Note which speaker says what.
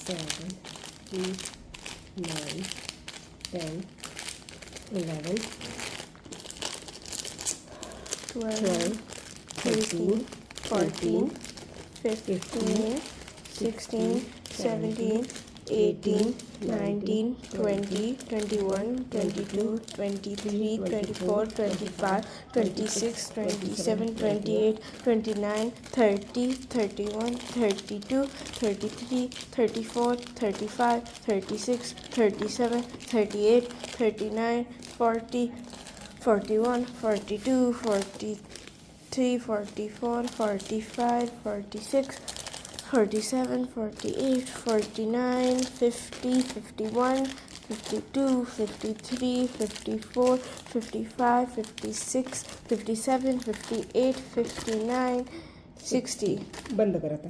Speaker 1: 7, 8, 9, 10, 11, 12, 13, 14, 15, 16, 17, 18, 19, 20, 21, 22, 23, 24, 25, 26, 27, 28, 29, 30, 31, 32, 33, 34, 35, 36, 37, 38, 39, 40, 41, 42, 43, 44, 45, 46, 47, 48, 49, 50, 51, 52, 53, 54, 55, 56, 57, 58, 59, 60. बंद कर आता.